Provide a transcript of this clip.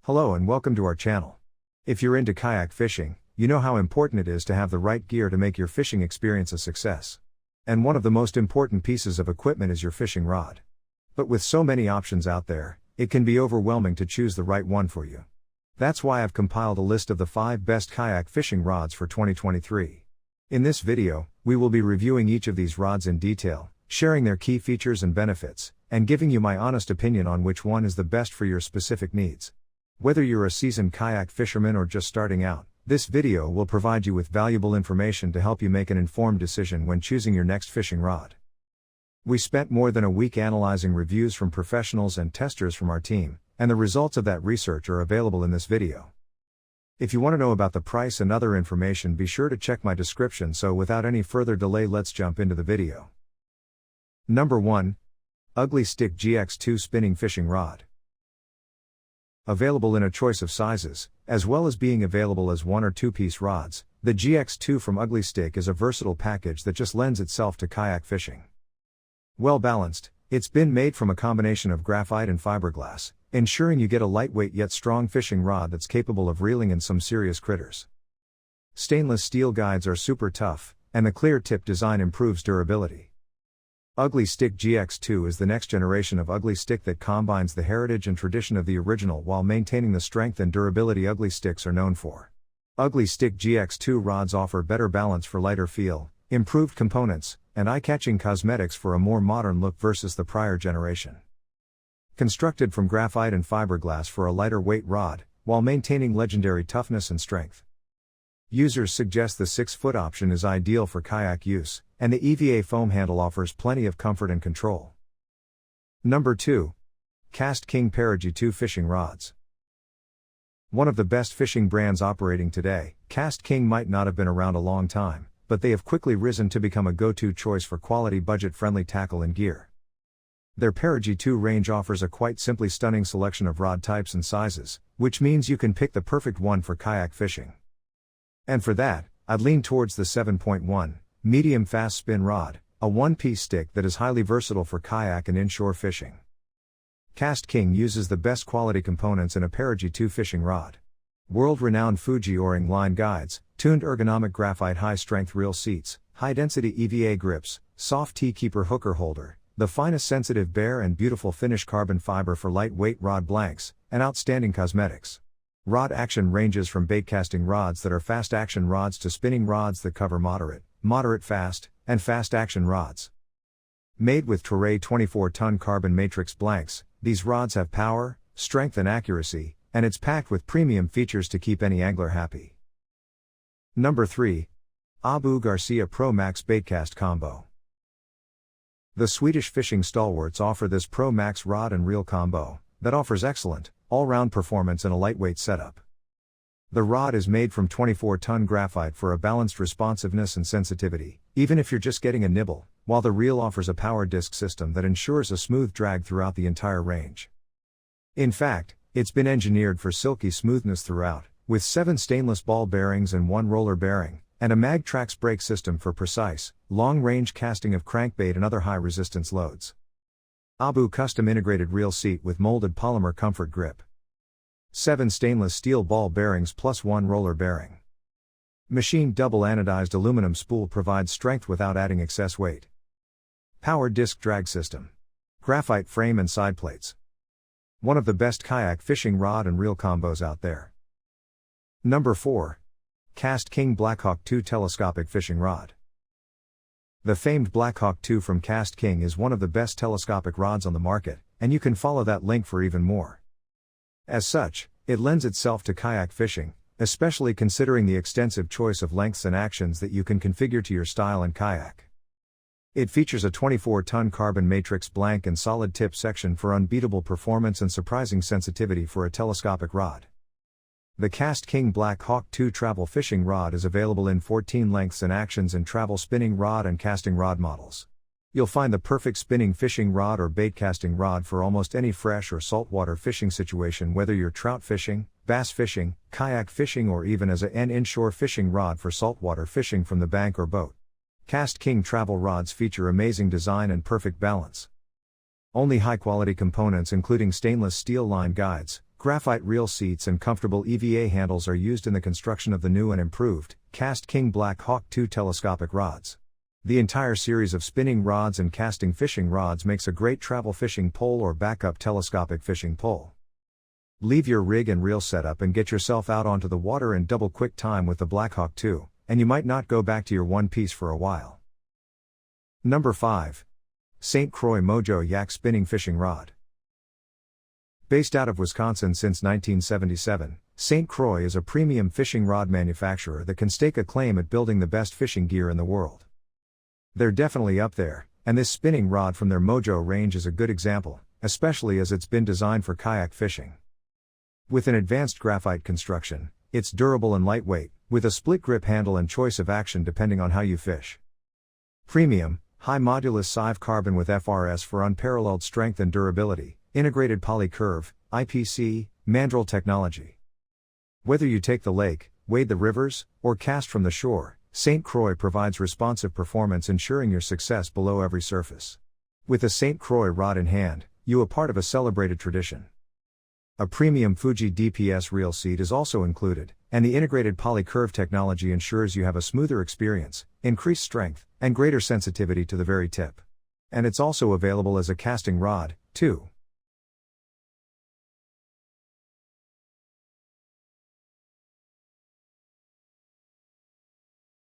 Hello and welcome to our channel. If you're into kayak fishing, you know how important it is to have the right gear to make your fishing experience a success. And one of the most important pieces of equipment is your fishing rod. But with so many options out there, it can be overwhelming to choose the right one for you. That's why I've compiled a list of the 5 best kayak fishing rods for 2023. In this video, we will be reviewing each of these rods in detail, sharing their key features and benefits, and giving you my honest opinion on which one is the best for your specific needs. Whether you're a seasoned kayak fisherman or just starting out, this video will provide you with valuable information to help you make an informed decision when choosing your next fishing rod. We spent more than a week analyzing reviews from professionals and testers from our team, and the results of that research are available in this video. If you want to know about the price and other information, be sure to check my description. So without any further delay, let's jump into the video. Number 1. Ugly Stik GX2 Spinning Fishing Rod. Available in a choice of sizes, as well as being available as 1 or 2-piece rods, the GX2 from Ugly Stik is a versatile package that just lends itself to kayak fishing. Well balanced, it's been made from a combination of graphite and fiberglass, ensuring you get a lightweight yet strong fishing rod that's capable of reeling in some serious critters. Stainless steel guides are super tough, and the clear tip design improves durability. Ugly Stik GX2 is the next generation of Ugly Stik that combines the heritage and tradition of the original while maintaining the strength and durability Ugly Stiks are known for. Ugly Stik GX2 rods offer better balance for lighter feel, improved components, and eye-catching cosmetics for a more modern look versus the prior generation. Constructed from graphite and fiberglass for a lighter weight rod, while maintaining legendary toughness and strength. Users suggest the 6-foot option is ideal for kayak use, and the EVA foam handle offers plenty of comfort and control. Number 2. KastKing Perigee 2 Fishing Rods. One of the best fishing brands operating today, KastKing might not have been around a long time, but they have quickly risen to become a go-to choice for quality budget-friendly tackle and gear. Their Perigee 2 range offers a quite simply stunning selection of rod types and sizes, which means you can pick the perfect one for kayak fishing. And for that, I'd lean towards the 7.1 medium fast spin rod, a one-piece stick that is highly versatile for kayak and inshore fishing. KastKing uses the best quality components in a Perigee 2 fishing rod. World-renowned Fuji O-ring line guides, tuned ergonomic graphite high-strength reel seats, high-density EVA grips, soft T-keeper hooker holder, the finest sensitive bare and beautiful finish carbon fiber for lightweight rod blanks, and outstanding cosmetics. Rod action ranges from baitcasting rods that are fast action rods to spinning rods that cover moderate fast, and fast action rods. Made with Toray 24-ton carbon matrix blanks, these rods have power, strength and accuracy, and it's packed with premium features to keep any angler happy. Number 3. Abu Garcia Pro Max Baitcast Combo. The Swedish fishing stalwarts offer this Pro Max rod and reel combo that offers excellent, all-round performance in a lightweight setup. The rod is made from 24-ton graphite for a balanced responsiveness and sensitivity, even if you're just getting a nibble, while the reel offers a power disc system that ensures a smooth drag throughout the entire range. In fact, it's been engineered for silky smoothness throughout, with 7 stainless ball bearings and 1 roller bearing, and a Magtrax brake system for precise, long-range casting of crankbait and other high-resistance loads. Abu custom integrated reel seat with molded polymer comfort grip. 7 stainless steel ball bearings plus 1 roller bearing. Machined double anodized aluminum spool provides strength without adding excess weight. Power disc drag system. Graphite frame and side plates. One of the best kayak fishing rod and reel combos out there. Number 4. KastKing Blackhawk 2 Telescopic Fishing Rod. The famed Blackhawk 2 from KastKing is one of the best telescopic rods on the market, and you can follow that link for even more. As such, it lends itself to kayak fishing, especially considering the extensive choice of lengths and actions that you can configure to your style and kayak. It features a 24-ton carbon matrix blank and solid tip section for unbeatable performance and surprising sensitivity for a telescopic rod. The KastKing Blackhawk 2 travel fishing rod is available in 14 lengths and actions in travel spinning rod and casting rod models. You'll find the perfect spinning fishing rod or bait casting rod for almost any fresh or saltwater fishing situation, whether you're trout fishing, bass fishing, kayak fishing, or even as an inshore fishing rod for saltwater fishing from the bank or boat. KastKing travel rods feature amazing design and perfect balance. Only high-quality components including stainless steel line guides, Graphite reel seats and comfortable EVA handles are used in the construction of the new and improved, Cast King Black Hawk II telescopic rods. The entire series of spinning rods and casting fishing rods makes a great travel fishing pole or backup telescopic fishing pole. Leave your rig and reel setup and get yourself out onto the water in double quick time with the Black Hawk II, and you might not go back to your one piece for a while. Number 5. St. Croix Mojo Yak Spinning Fishing Rod. Based out of Wisconsin since 1977, St. Croix is a premium fishing rod manufacturer that can stake a claim at building the best fishing gear in the world. They're definitely up there, and this spinning rod from their Mojo range is a good example, especially as it's been designed for kayak fishing. With an advanced graphite construction, it's durable and lightweight, with a split grip handle and choice of action depending on how you fish. Premium, high modulus sieve carbon with FRS for unparalleled strength and durability, integrated polycurve, IPC, mandrel technology. Whether you take the lake, wade the rivers, or cast from the shore, St. Croix provides responsive performance ensuring your success below every surface. With a St. Croix rod in hand, you are part of a celebrated tradition. A premium Fuji DPS reel seat is also included, and the integrated polycurve technology ensures you have a smoother experience, increased strength, and greater sensitivity to the very tip. And it's also available as a casting rod, too.